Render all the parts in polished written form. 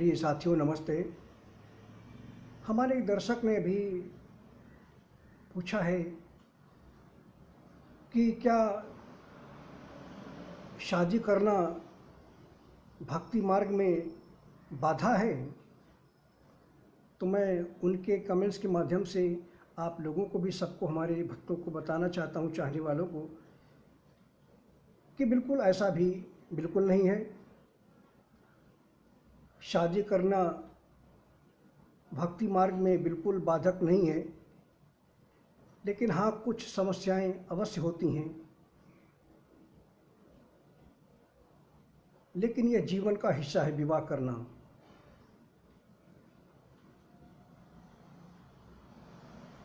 प्रिय साथियों नमस्ते। हमारे एक दर्शक ने भी पूछा है कि क्या शादी करना भक्ति मार्ग में बाधा है। तो मैं उनके कमेंट्स के माध्यम से आप लोगों को भी, सबको, हमारे भक्तों को बताना चाहता हूँ, चाहने वालों को, कि बिल्कुल ऐसा भी बिल्कुल नहीं है। शादी करना भक्ति मार्ग में बिल्कुल बाधक नहीं है, लेकिन हाँ, कुछ समस्याएं अवश्य होती हैं। लेकिन यह जीवन का हिस्सा है विवाह करना।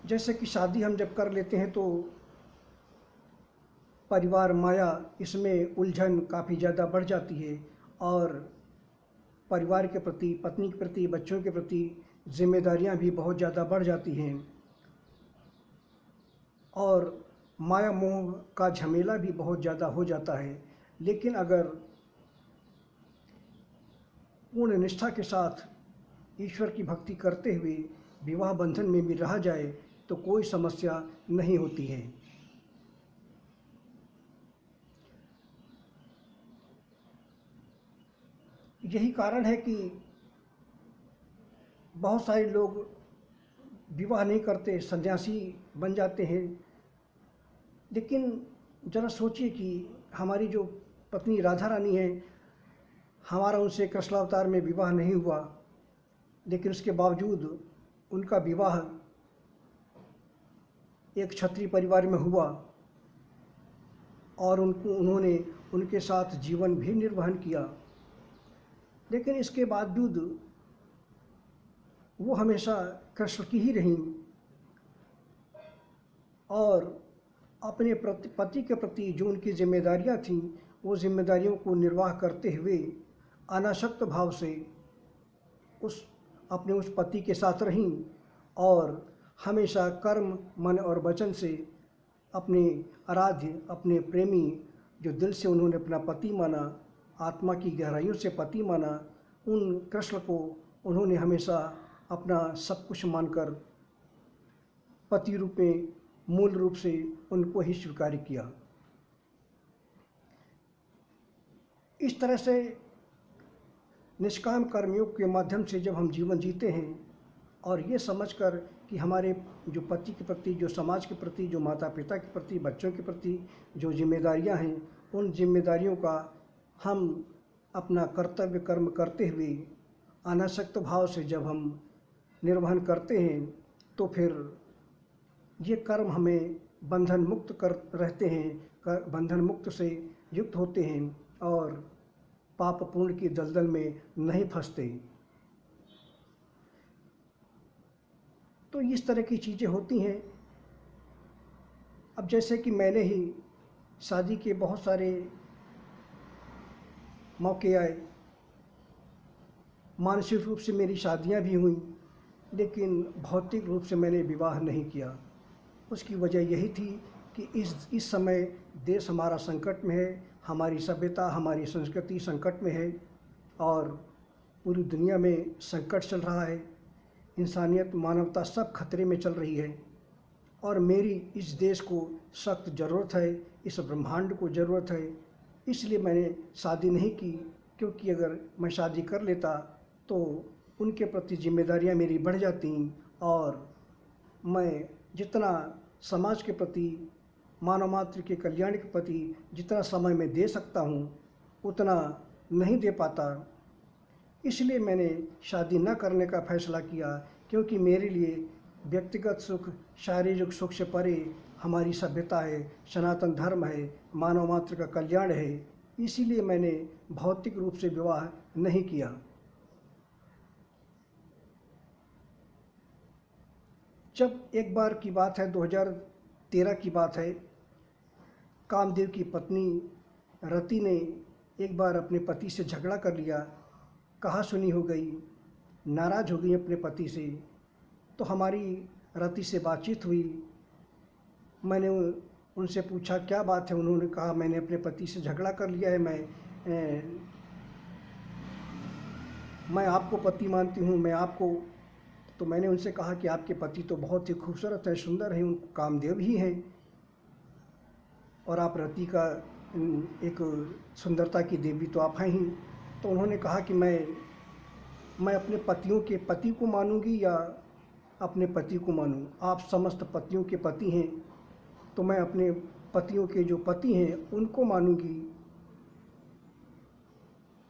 जैसे कि शादी हम जब कर लेते हैं तो परिवार माया, इसमें उलझन काफ़ी ज़्यादा बढ़ जाती है और परिवार के प्रति, पत्नी के प्रति, बच्चों के प्रति जिम्मेदारियां भी बहुत ज़्यादा बढ़ जाती हैं और माया मोह का झमेला भी बहुत ज़्यादा हो जाता है। लेकिन अगर पूर्ण निष्ठा के साथ ईश्वर की भक्ति करते हुए विवाह बंधन में भी रहा जाए तो कोई समस्या नहीं होती है। यही कारण है कि बहुत सारे लोग विवाह नहीं करते, सन्यासी बन जाते हैं। लेकिन ज़रा सोचिए कि हमारी जो पत्नी राधा रानी है, हमारा उनसे कृष्णावतार में विवाह नहीं हुआ, लेकिन उसके बावजूद उनका विवाह एक क्षत्रिय परिवार में हुआ और उन्होंने उनके साथ जीवन भी निर्वहन किया। लेकिन इसके बावजूद वो हमेशा कृष्ण की ही रहीं और अपने पति के प्रति जो उनकी जिम्मेदारियां थीं, वो जिम्मेदारियों को निर्वाह करते हुए अनासक्त भाव से अपने उस पति के साथ रहीं और हमेशा कर्म, मन और वचन से अपने आराध्य, अपने प्रेमी, जो दिल से उन्होंने अपना पति माना, आत्मा की गहराइयों से पति माना, उन कृष्ण को उन्होंने हमेशा अपना सब कुछ मानकर पति रूप में, मूल रूप से उनको ही स्वीकार किया। इस तरह से निष्काम कर्मयोग के माध्यम से जब हम जीवन जीते हैं और ये समझकर कि हमारे जो पति के प्रति, जो समाज के प्रति, जो माता पिता के प्रति, बच्चों के प्रति जो जिम्मेदारियां हैं, उन जिम्मेदारियों का हम अपना कर्तव्य कर्म करते हुए अनासक्त भाव से जब हम निर्वहन करते हैं तो फिर ये कर्म हमें बंधन मुक्त कर रहते हैं, बंधन मुक्त से युक्त होते हैं और पाप पुण्य की दलदल में नहीं फंसते। तो इस तरह की चीज़ें होती हैं। अब जैसे कि मैंने ही शादी के बहुत सारे मौके आए, मानसिक रूप से मेरी शादियां भी हुई, लेकिन भौतिक रूप से मैंने विवाह नहीं किया। उसकी वजह यही थी कि इस समय देश हमारा संकट में है, हमारी सभ्यता, हमारी संस्कृति संकट में है और पूरी दुनिया में संकट चल रहा है। इंसानियत, मानवता सब खतरे में चल रही है और मेरी इस देश को सख्त ज़रूरत है, इस ब्रह्मांड को ज़रूरत है। इसलिए मैंने शादी नहीं की, क्योंकि अगर मैं शादी कर लेता तो उनके प्रति जिम्मेदारियां मेरी बढ़ जाती और मैं जितना समाज के प्रति, मानव मात्र के कल्याण के प्रति जितना समय मैं दे सकता हूँ, उतना नहीं दे पाता। इसलिए मैंने शादी न करने का फैसला किया, क्योंकि मेरे लिए व्यक्तिगत सुख, शारीरिक सुख से परे हमारी सभ्यता है, सनातन धर्म है, मानव मात्र का कल्याण है। इसीलिए मैंने भौतिक रूप से विवाह नहीं किया। जब एक बार की बात है, 2013 की बात है, कामदेव की पत्नी रति ने एक बार अपने पति से झगड़ा कर लिया, कहा सुनी हो गई, नाराज़ हो गई अपने पति से। तो हमारी रति से बातचीत हुई। मैंने उनसे पूछा क्या बात है। उन्होंने कहा मैंने अपने पति से झगड़ा कर लिया है, मैं मैं आपको पति मानती हूँ, मैं आपको। तो मैंने उनसे कहा कि आपके पति तो बहुत ही खूबसूरत हैं, सुंदर हैं, उनको कामदेव ही हैं, और आप रति का एक सुंदरता की देवी तो आप हैं ही। तो उन्होंने कहा कि मैं अपने पतियों के पति को मानूंगी या अपने पति को मानूं? आप समस्त पतियों के पति हैं, तो मैं अपने पतियों के जो पति हैं उनको मानूंगी।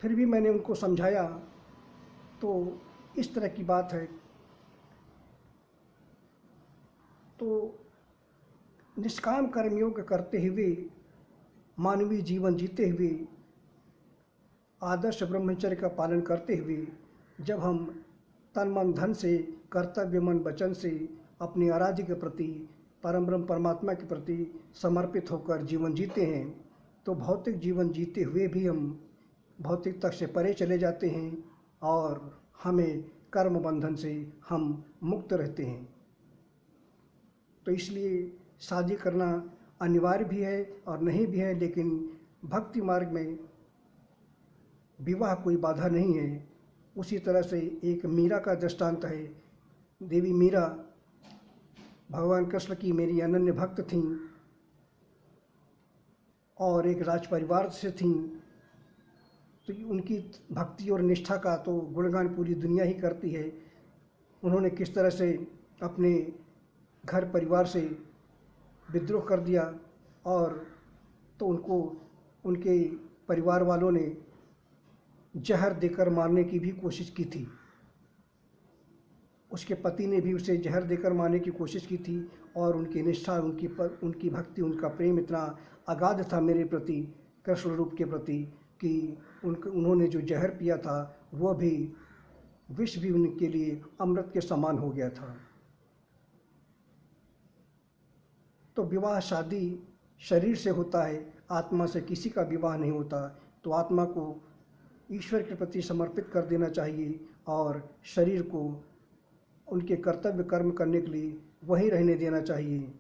फिर भी मैंने उनको समझाया। तो इस तरह की बात है। तो निष्काम कर्मयोग करते हुए, मानवीय जीवन जीते हुए, आदर्श ब्रह्मचर्य का पालन करते हुए, जब हम तन मन धन से, कर्तव्य मन वचन से अपने आराध्य के प्रति, परम ब्रह्म परमात्मा के प्रति समर्पित होकर जीवन जीते हैं, तो भौतिक जीवन जीते हुए भी हम भौतिकता से परे चले जाते हैं और हमें कर्म बंधन से हम मुक्त रहते हैं। तो इसलिए शादी करना अनिवार्य भी है और नहीं भी है, लेकिन भक्ति मार्ग में विवाह कोई बाधा नहीं है। उसी तरह से एक मीरा का दृष्टांत है। देवी मीरा भगवान कृष्ण की मेरी अनन्य भक्त थीं और एक राज परिवार से थीं। तो उनकी भक्ति और निष्ठा का तो गुणगान पूरी दुनिया ही करती है। उन्होंने किस तरह से अपने घर परिवार से विद्रोह कर दिया, और तो उनको उनके परिवार वालों ने जहर देकर मारने की भी कोशिश की थी। उसके पति ने भी उसे जहर देकर मारने की कोशिश की थी, और उनकी निष्ठा, उनकी भक्ति, उनका प्रेम इतना अगाध था मेरे प्रति, कृष्ण रूप के प्रति, कि उन्होंने जो जहर पिया था वह भी विष भी उनके लिए अमृत के समान हो गया था। तो विवाह शादी शरीर से होता है, आत्मा से किसी का विवाह नहीं होता। तो आत्मा को ईश्वर के प्रति समर्पित कर देना चाहिए और शरीर को उनके कर्तव्य कर्म करने के लिए वहीं रहने देना चाहिए।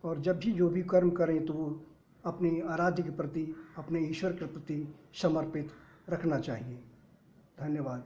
और जब भी जो भी कर्म करें तो वो अपने आराध्य के प्रति, अपने ईश्वर के प्रति समर्पित रखना चाहिए। धन्यवाद।